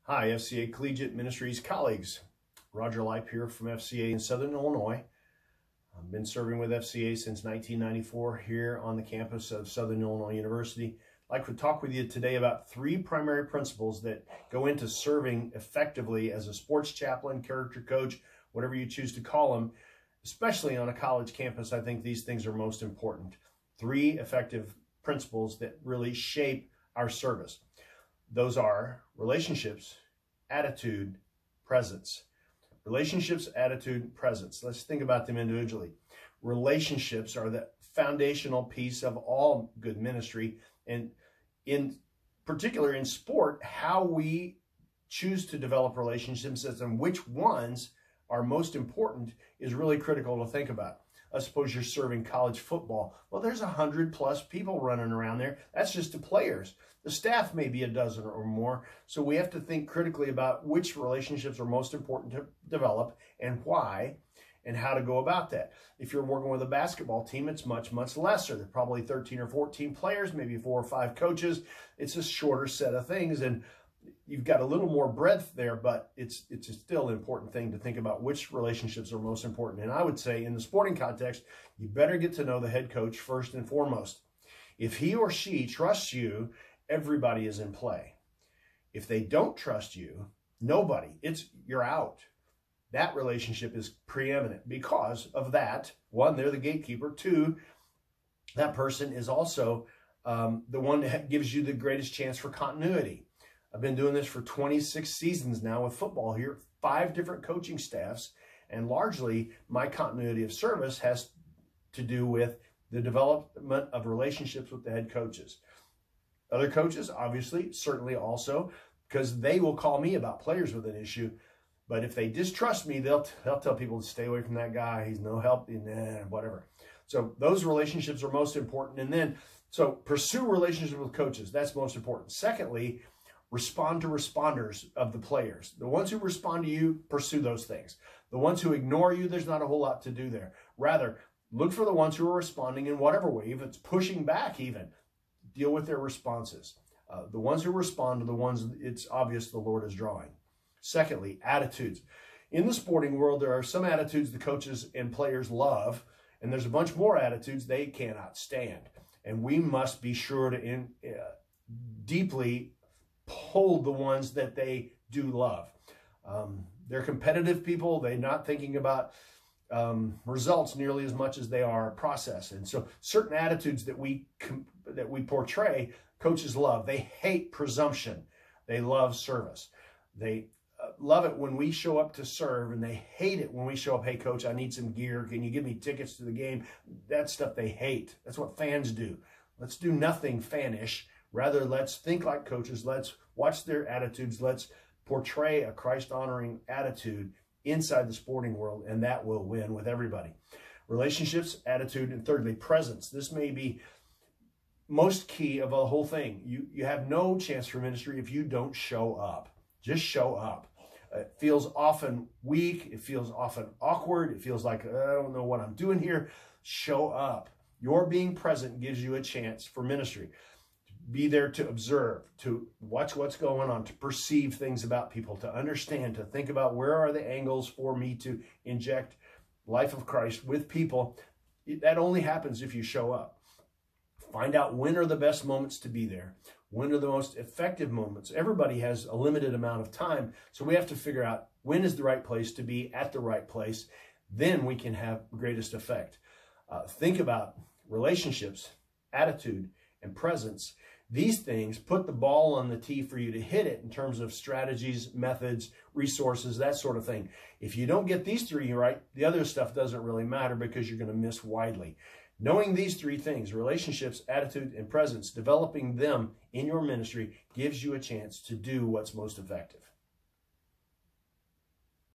Hi, FCA Collegiate Ministries colleagues. Roger Lipe here from FCA in Southern Illinois. I've been serving with FCA since 1994 here on the campus of Southern Illinois University. I'd like to talk with you today about three primary principles that go into serving effectively as a sports chaplain, character coach, whatever you choose to call them, especially on a college campus. I think these things are most important. Three effective principles that really shape our service. Those are relationships, attitude, presence. Relationships, attitude, presence. Let's think about them individually. Relationships are the foundational piece of all good ministry, and in particular in sport, how we choose to develop relationships and which ones are most important is really critical to think about. I suppose you're serving college football. Well, there's 100+ people running around there. That's just the players. The staff may be a dozen or more. So we have to think critically about which relationships are most important to develop and why and how to go about that. If you're working with a basketball team, it's much, much lesser. There are probably 13 or 14 players, maybe 4 or 5 coaches. It's a shorter set of things, and you've got a little more breadth there, but it's still an important thing to think about which relationships are most important. And I would say in the sporting context, you better get to know the head coach first and foremost. If he or she trusts you, everybody is in play. If they don't trust you, nobody, you're out. That relationship is preeminent because of that. One, they're the gatekeeper. Two, that person is also the one that gives you the greatest chance for continuity. I've been doing this for 26 seasons now with football here, 5 different coaching staffs, and largely my continuity of service has to do with the development of relationships with the head coaches. Other coaches, obviously, certainly also, because they will call me about players with an issue, but if they distrust me, they'll tell people to stay away from that guy. He's no help, whatever. So those relationships are most important. And then, so pursue relationships with coaches. That's most important. Secondly, respond to responders of the players. The ones who respond to you, pursue those things. The ones who ignore you, there's not a whole lot to do there. Rather, look for the ones who are responding in whatever way. If it's pushing back even, deal with their responses. The ones who respond are the ones it's obvious the Lord is drawing. Secondly, attitudes. In the sporting world, there are some attitudes the coaches and players love, and there's a bunch more attitudes they cannot stand. And we must be sure to deeply hold the ones that they do love. They're competitive people. They're not thinking about results nearly as much as they are process. And so certain attitudes that we portray, coaches love. They hate presumption. They love service. They love it when we show up to serve, and they hate it when we show up, hey, coach, I need some gear. Can you give me tickets to the game? That stuff they hate. That's what fans do. Let's do nothing fanish. Rather, let's think like coaches. Let's watch their attitudes. Let's portray a Christ-honoring attitude inside the sporting world, and that will win with everybody. Relationships, attitude, and thirdly, presence. This may be most key of the whole thing. You have no chance for ministry if you don't show up. Just show up. It feels often weak. It feels often awkward. It feels like, I don't know what I'm doing here. Show up. Your being present gives you a chance for ministry. Be there to observe, to watch what's going on, to perceive things about people, to understand, to think about where are the angles for me to inject life of Christ with people. That only happens if you show up. Find out when are the best moments to be there. When are the most effective moments? Everybody has a limited amount of time, so we have to figure out when is the right place to be at the right place. Then we can have greatest effect. Think about relationships, attitude, and presence. These things put the ball on the tee for you to hit it in terms of strategies, methods, resources, that sort of thing. If you don't get these 3 right, the other stuff doesn't really matter because you're going to miss widely. Knowing these 3 things, relationships, attitude, and presence, developing them in your ministry gives you a chance to do what's most effective.